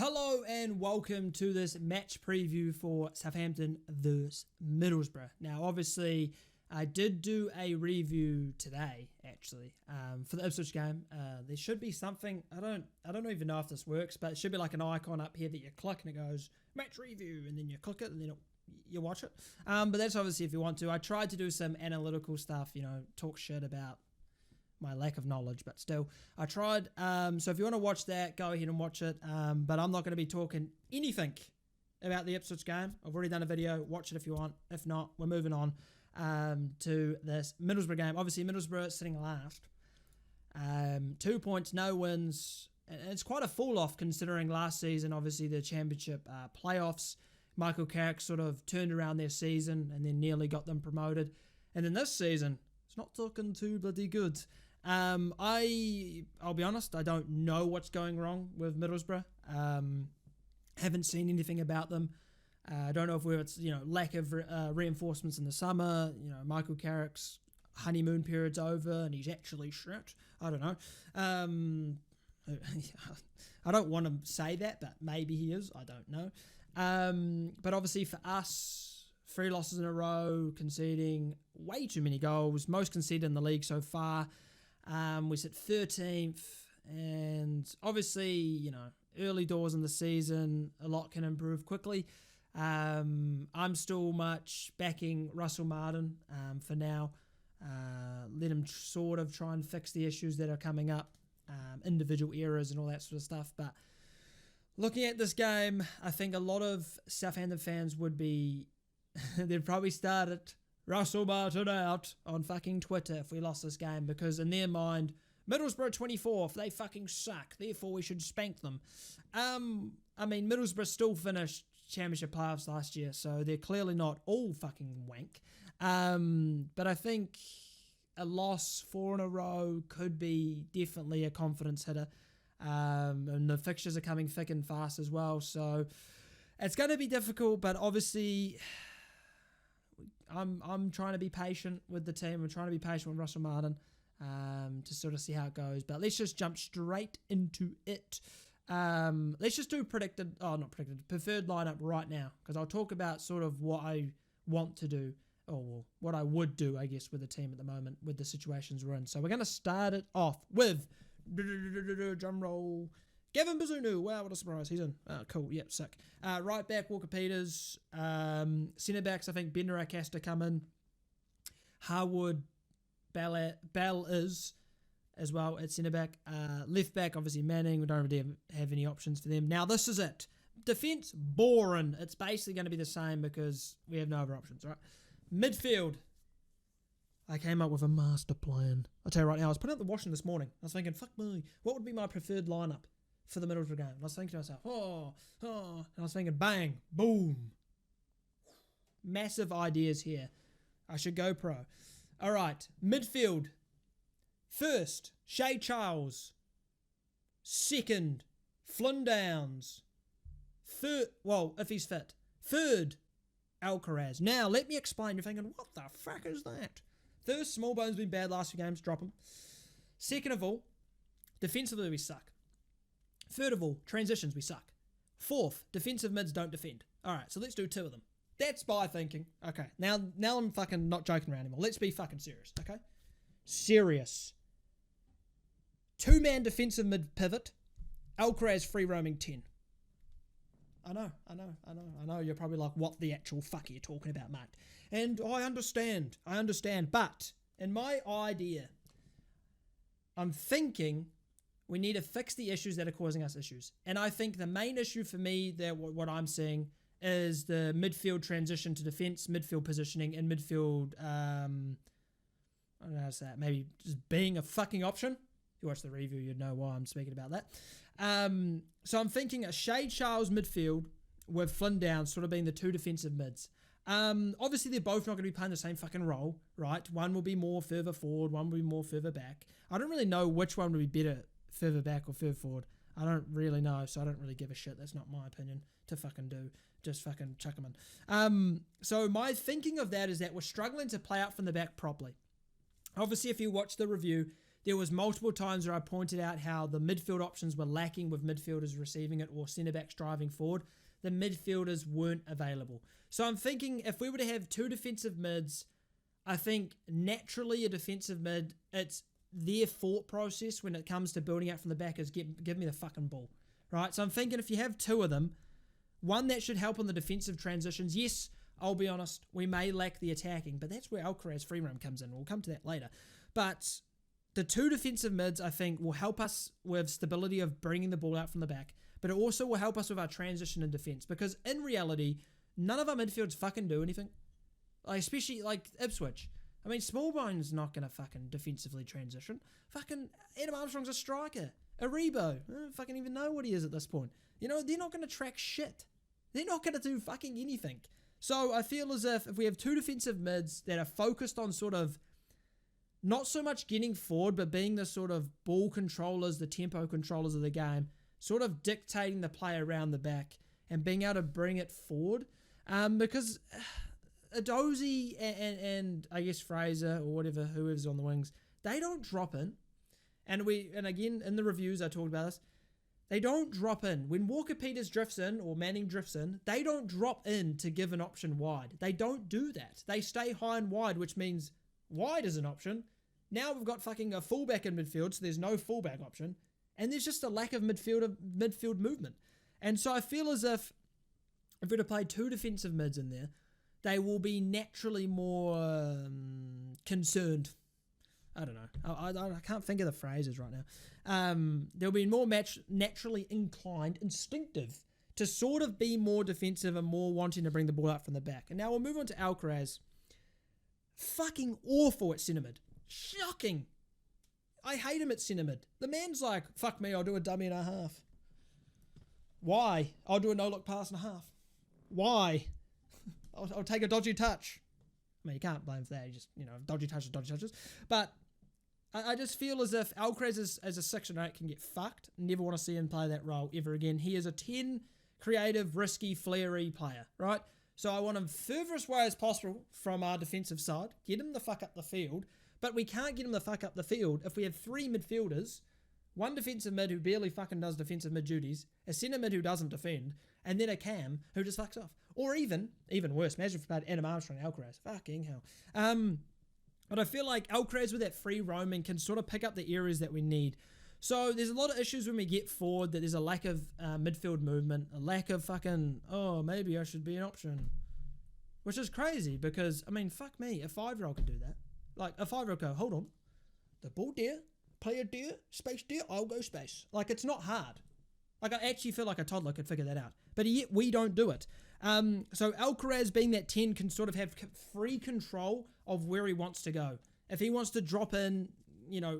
Hello and welcome to this match preview for Southampton vs Middlesbrough. Now, obviously, I did do a review today, actually, for the Ipswich game. There should be something, I don't even know if this works, but it should be like an icon up here that you click and it goes match review, and then you click it and then you watch it. But that's obviously if you want to. I tried to do some analytical stuff, talk shit about my lack of knowledge, but still, I tried. So if you want to watch that, go ahead and watch it. But I'm not going to be talking anything about the Ipswich game. I've already done a video. Watch it if you want. If not, we're moving on to this Middlesbrough game. Obviously, Middlesbrough sitting last. 2 points, no wins. And it's quite a fall-off considering last season, obviously, the championship playoffs. Michael Carrick sort of turned around their season and then nearly got them promoted. And then this season, it's not looking too bloody good. I'll be honest, I don't know what's going wrong with Middlesbrough. Haven't seen anything about them. I don't know if it's lack of reinforcements in the summer. Michael Carrick's honeymoon period's over and he's actually shit. I don't know. I don't want to say that, but maybe he is. I don't know. But obviously for us, 3 losses in a row, conceding way too many goals, most conceded in the league so far. We sit 13th, and obviously, early doors in the season, a lot can improve quickly. I'm still much backing Russell Martin for now. Let him sort of try and fix the issues that are coming up, individual errors and all that sort of stuff. But looking at this game, I think a lot of Southampton fans would be, they'd probably start it Russell Martin out on fucking Twitter if we lost this game, because in their mind, Middlesbrough 24th, they fucking suck, therefore we should spank them. Middlesbrough still finished championship playoffs last year, so they're clearly not all fucking wank. But I think a loss 4 in a row could be definitely a confidence hitter. And the fixtures are coming thick and fast as well, so it's going to be difficult, but obviously I'm trying to be patient with the team. I'm trying to be patient with Russell Martin to sort of see how it goes. But let's just jump straight into it. Let's just do preferred lineup right now, because I'll talk about sort of what I want to do, or what I would do, I guess, with the team at the moment, with the situations we're in. So we're going to start it off with, drum roll, Gavin Bazunu. Wow, what a surprise. He's in. Oh, cool. Yep, sick. Right back, Walker Peters. Centre backs, I think Bednarak has to come in. Harwood, Bell is as well at centre back. Left back, obviously Manning. We don't really have any options for them. Now, this is it. Defence, boring. It's basically going to be the same because we have no other options, right? Midfield. I came up with a master plan. I'll tell you right now, I was putting up the washing this morning. I was thinking, fuck me, what would be my preferred lineup for the Middlesbrough game? And I was thinking to myself, and I was thinking, bang, boom. Massive ideas here. I should go pro. All right, midfield. First, Shay Charles. Second, Flynn Downs. Third, well, if he's fit. Third, Alcaraz. Now, let me explain. You're thinking, what the fuck is that? First, Smallbone's been bad last few games. Drop him. Second of all, defensively we suck. Third of all, transitions, we suck. Fourth, defensive mids don't defend. All right, so let's do 2 of them. That's my thinking. Okay, now I'm fucking not joking around anymore. Let's be fucking serious, okay? Serious. 2-man defensive mid pivot. Alcaraz free roaming 10. I know. You're probably like, what the actual fuck are you talking about, mate? And I understand. But in my idea, I'm thinking we need to fix the issues that are causing us issues. And I think the main issue for me, that what I'm seeing, is the midfield transition to defence, midfield positioning, and midfield, I don't know how to say that, maybe just being a fucking option. If you watch the review, you'd know why I'm speaking about that. So I'm thinking a Shay Charles midfield with Flynn Downs sort of being the 2 defensive mids. Obviously, they're both not going to be playing the same fucking role, right? One will be more further forward, one will be more further back. I don't really know which one would be better, further back or further forward. I don't really know, so I don't really give a shit. That's not my opinion to fucking do. Just fucking chuck them in. So my thinking of that is that we're struggling to play out from the back properly. Obviously, if you watch the review, there was multiple times where I pointed out how the midfield options were lacking with midfielders receiving it or centre-backs driving forward. The midfielders weren't available. So I'm thinking if we were to have two defensive mids, I think naturally a defensive mid, it's their thought process when it comes to building out from the back is give me the fucking ball, right? So I'm thinking if you have two of them, one that should help on the defensive transitions. Yes, I'll be honest, we may lack the attacking, but that's where Alcaraz free roam comes in. We'll come to that later. But the two defensive mids, I think, will help us with stability of bringing the ball out from the back, but it also will help us with our transition in defence, because in reality, none of our midfields fucking do anything. Like, especially like Ipswich. I mean, Smallbone's not going to fucking defensively transition. Fucking Adam Armstrong's a striker. Aribo, I don't fucking even know what he is at this point. You know, they're not going to track shit. They're not going to do fucking anything. So I feel as if we have two defensive mids that are focused on sort of not so much getting forward, but being the sort of ball controllers, the tempo controllers of the game, sort of dictating the play around the back and being able to bring it forward. Because Adozie and I guess Fraser or whatever, whoever's on the wings, they don't drop in. And again, in the reviews I talked about this, they don't drop in. When Walker Peters drifts in or Manning drifts in, they don't drop in to give an option wide. They don't do that. They stay high and wide, which means wide is an option. Now we've got fucking a fullback in midfield, so there's no fullback option. And there's just a lack of midfield movement. And so I feel as if we were to play two defensive mids in there, they will be naturally more concerned. I don't know. I can't think of the phrases right now. They'll be more naturally inclined, instinctive, to sort of be more defensive and more wanting to bring the ball out from the back. And now we'll move on to Alcaraz. Fucking awful at centre mid. Shocking. I hate him at centre mid. The man's like, fuck me, I'll do a dummy and a half. Why? I'll do a no-look pass and a half. Why? I'll take a dodgy touch. I mean, you can't blame for that. You just, dodgy touches. But I just feel as if Alcaraz as a 6 and 8 can get fucked. Never want to see him play that role ever again. He is a 10 creative, risky, flary player, right? So I want him furthest way as possible from our defensive side. Get him the fuck up the field. But we can't get him the fuck up the field if we have three midfielders, one defensive mid who barely fucking does defensive mid duties, a centre mid who doesn't defend, and then a cam who just fucks off. Or even worse, imagine if we played Adam Armstrong and Alcaraz. Fucking hell. But I feel like Alcaraz with that free roaming can sort of pick up the areas that we need. So there's a lot of issues when we get forward that there's a lack of midfield movement, a lack of fucking, maybe I should be an option. Which is crazy because, I mean, fuck me, a 5-year-old could do that. Like, a 5-year-old go, hold on, the ball there, player there, space there, I'll go space. Like, it's not hard. Like, I actually feel like a toddler could figure that out. But yet, we don't do it. So Alcaraz being that 10 can sort of have free control of where he wants to go. If he wants to drop in,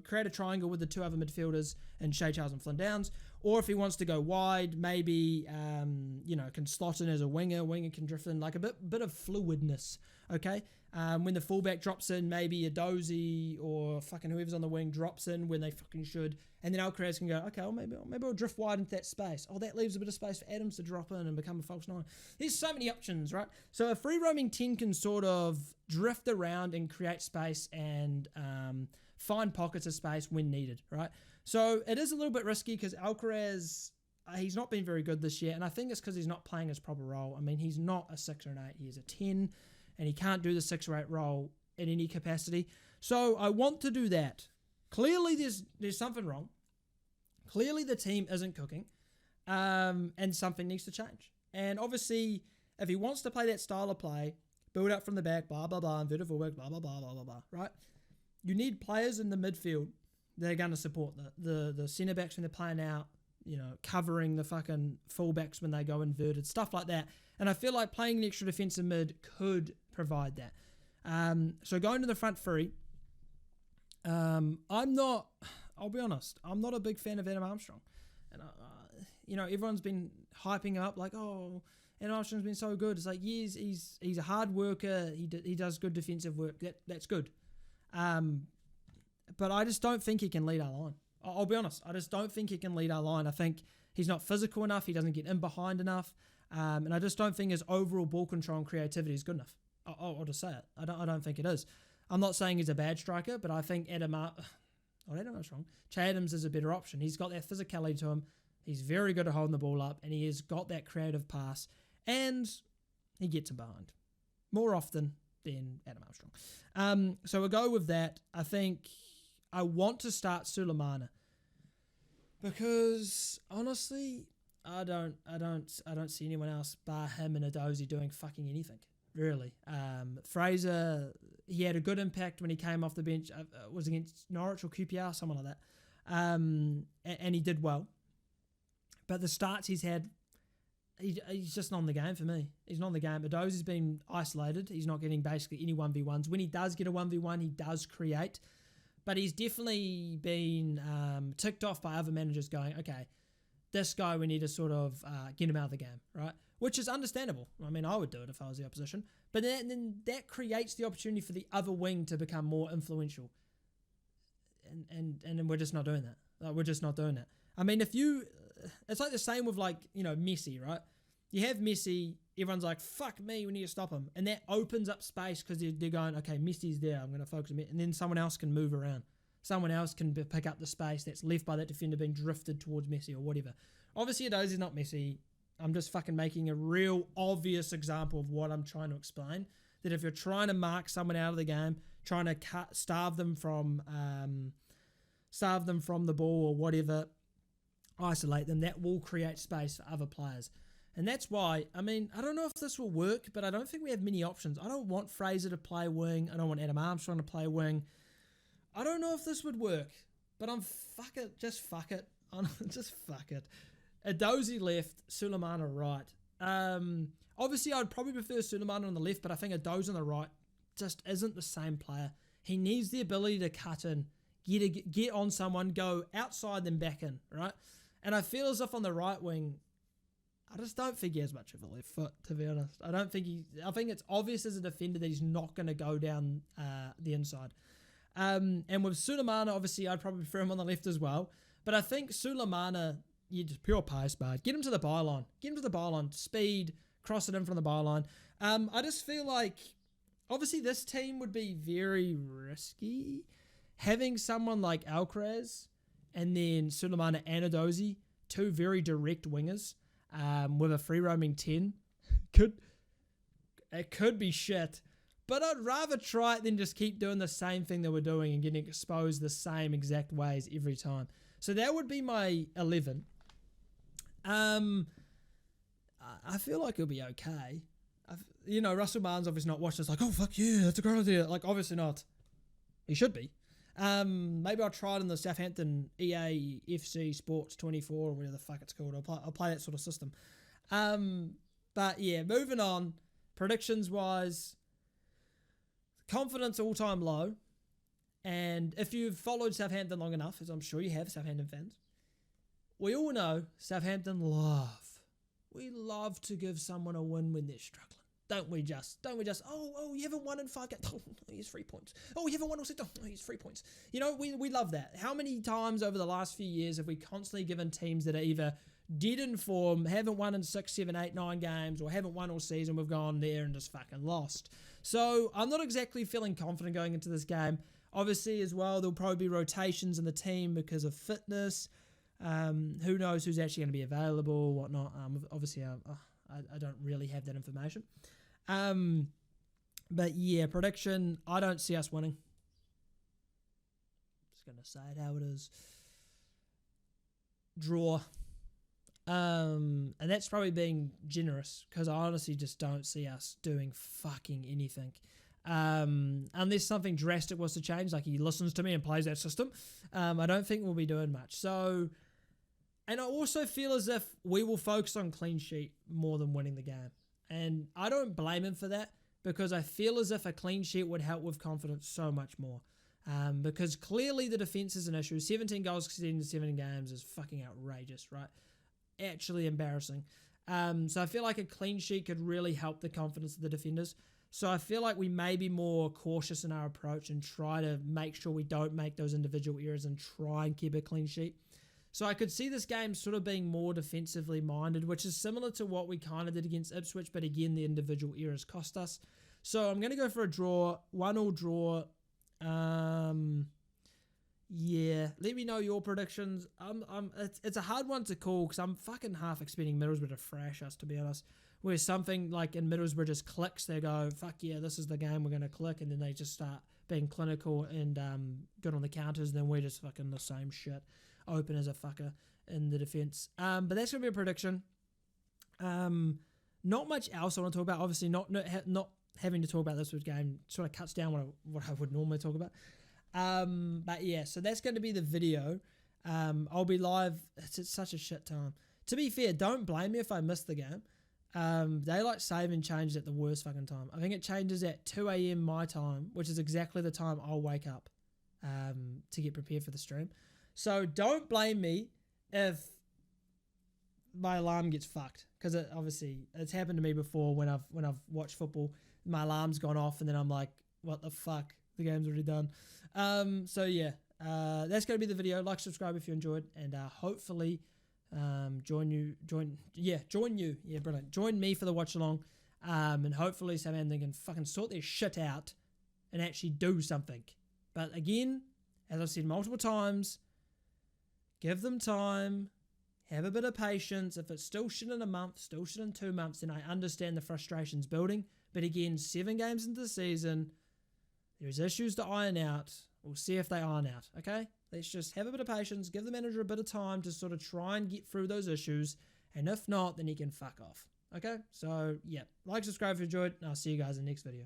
create a triangle with the two other midfielders and Shea Charles and Flynn Downs, or if he wants to go wide, maybe, can slot in as a winger can drift in, like a bit of fluidness, okay? When the fullback drops in, maybe a Dozy or fucking whoever's on the wing drops in when they fucking should, and then Alcaraz can go, okay, well, maybe I'll drift wide into that space. Oh, that leaves a bit of space for Adams to drop in and become a false 9. There's so many options, right? So a free roaming 10 can sort of drift around and create space and find pockets of space when needed, right? So it is a little bit risky because Alcaraz, he's not been very good this year, and I think it's because he's not playing his proper role. I mean, he's not a 6 or an 8, he is a 10, and he can't do the 6 or 8 role in any capacity. So I want to do that. Clearly there's something wrong. Clearly the team isn't cooking, and something needs to change. And obviously, if he wants to play that style of play, build up from the back, blah, blah, blah, inverted fullback, blah, blah, blah, blah, blah, blah, right? You need players in the midfield that are going to support the centre-backs when they're playing out, covering the fucking full-backs when they go inverted, stuff like that. And I feel like playing an extra defensive mid could provide that. So going to the front three, I'll be honest, I'm not a big fan of Adam Armstrong. And, everyone's been hyping him up like, oh, Adam Armstrong's been so good. It's like, yes, he's a hard worker. He does good defensive work. That's good. But I just don't think he can lead our line. I'll be honest. I just don't think he can lead our line. I think he's not physical enough. He doesn't get in behind enough. And I just don't think his overall ball control and creativity is good enough. I'll just say it. I don't think it is. I'm not saying he's a bad striker, but I think not Adam Armstrong. Che Adams is a better option. He's got that physicality to him. He's very good at holding the ball up, and he has got that creative pass, and he gets him behind more often than Adam Armstrong. So we'll go with that. I think I want to start Sulemana because honestly, I don't see anyone else bar him and Edozie doing fucking anything. Really. Fraser, he had a good impact when he came off the bench. Was against Norwich or QPR, someone like that. And he did well. But the starts he's had, he's just not in the game for me. He's not in the game. Edozie's been isolated. He's not getting basically any 1v1s. When he does get a 1v1, he does create. But he's definitely been ticked off by other managers going, okay, this guy, we need to sort of get him out of the game, right? Which is understandable. I mean, I would do it if I was the opposition. But then that creates the opportunity for the other wing to become more influential. And we're just not doing that. Like, we're just not doing that. I mean, it's like the same with Messi, right? You have Messi, everyone's like, fuck me, we need to stop him. And that opens up space because they're going, okay, Messi's there, I'm going to focus on it. And then someone else can move around. Someone else can pick up the space that's left by that defender being drifted towards Messi or whatever. Obviously, Edozie's not Messi. I'm just fucking making a real obvious example of what I'm trying to explain. That if you're trying to mark someone out of the game, trying to starve them from the ball or whatever, isolate them, that will create space for other players. And that's why, I mean, I don't know if this will work, but I don't think we have many options. I don't want Fraser to play wing. I don't want Adam Armstrong to play wing. I don't know if this would work, but just fuck it. Edozie left, Sulemana right. Obviously, I'd probably prefer Sulemana on the left, but I think Edozie on the right just isn't the same player. He needs the ability to cut in, get on someone, go outside then back in, right? And I feel as if on the right wing, I just don't think he has much of a left foot, to be honest. I think it's obvious as a defender that he's not going to go down the inside. And with Sulemana, obviously, I'd probably prefer him on the left as well. But I think Sulemana, just pure pace, bud. Get him to the byline. Speed, cross it in from the byline. I just feel like, obviously, this team would be very risky. Having someone like Alcaraz and then Sulemana and Edozie, two very direct wingers, with a free roaming 10, it could be shit. But I'd rather try it than just keep doing the same thing that we're doing and getting exposed the same exact ways every time. So that would be my 11. I feel like it'll be okay. Russell Martin's obviously not watched this like, oh, fuck yeah, that's a great idea. Like, obviously not. He should be. Maybe I'll try it in the Southampton EA FC Sports 24 or whatever the fuck it's called. I'll play that sort of system. But yeah, moving on. Predictions-wise, confidence all-time low. And if you've followed Southampton long enough, as I'm sure you have, Southampton fans, we all know Southampton we love to give someone a win when they're struggling. Don't we just, oh, you haven't won in 5 games. Oh, here's 3 points. Oh, you haven't won all 6. Oh, here's 3 points. We love that. How many times over the last few years have we constantly given teams that are either dead in form, haven't won in 6, 7, 8, 9 games, or haven't won all season, we've gone there and just fucking lost. So I'm not exactly feeling confident going into this game. Obviously, as well, there'll probably be rotations in the team because of fitness. Who knows who's actually going to be available, whatnot. Obviously, I don't really have that information. But yeah, prediction, I don't see us winning. Just going to say it how it is. Draw. And that's probably being generous because I honestly just don't see us doing fucking anything. Unless something drastic was to change, like he listens to me and plays that system, I don't think we'll be doing much. So, and I also feel as if we will focus on clean sheet more than winning the game. And I don't blame him for that because I feel as if a clean sheet would help with confidence so much more. Because clearly the defense is an issue. 17 goals conceded in 17 games is fucking outrageous, right? Actually embarrassing. So I feel like a clean sheet could really help the confidence of the defenders. So I feel like we may be more cautious in our approach and try to make sure we don't make those individual errors and try and keep a clean sheet. So I could see this game sort of being more defensively minded, which is similar to what we kind of did against Ipswich, but again, the individual errors cost us. So I'm going to go for a draw, 1-1 draw. yeah, let me know your predictions. It's a hard one to call because I'm fucking half expecting Middlesbrough to thrash us, to be honest. Where something like in Middlesbrough just clicks, they go, fuck yeah, this is the game we're going to click, and then they just start being clinical and good on the counters, and then we're just fucking the same shit, open as a fucker in the defence. But that's going to be a prediction. Not much else I want to talk about. Obviously, not having to talk about this game sort of cuts down what I would normally talk about. But yeah, so that's going to be the video. I'll be live. It's such a shit time. To be fair, don't blame me if I miss the game. Daylight saving changed at the worst fucking time. I think it changes at 2 a.m. my time, which is exactly the time I'll wake up to get prepared for the stream. So don't blame me if my alarm gets fucked, because obviously it's happened to me before when I've watched football. My alarm's gone off and then I'm like, what the fuck? The game's already done. So yeah, that's going to be the video. Like, subscribe if you enjoyed, and hopefully join you. Yeah, brilliant. Join me for the watch along, and hopefully Southampton can fucking sort their shit out and actually do something. But again, as I've said multiple times, give them time, have a bit of patience. If it's still shit in a month, still shit in 2 months, then I understand the frustration's building. But again, 7 games into the season, there's issues to iron out. We'll see if they iron out, okay? Let's just have a bit of patience, give the manager a bit of time to sort of try and get through those issues, and if not, then he can fuck off, okay? So, yeah, like, subscribe if you enjoyed, and I'll see you guys in the next video.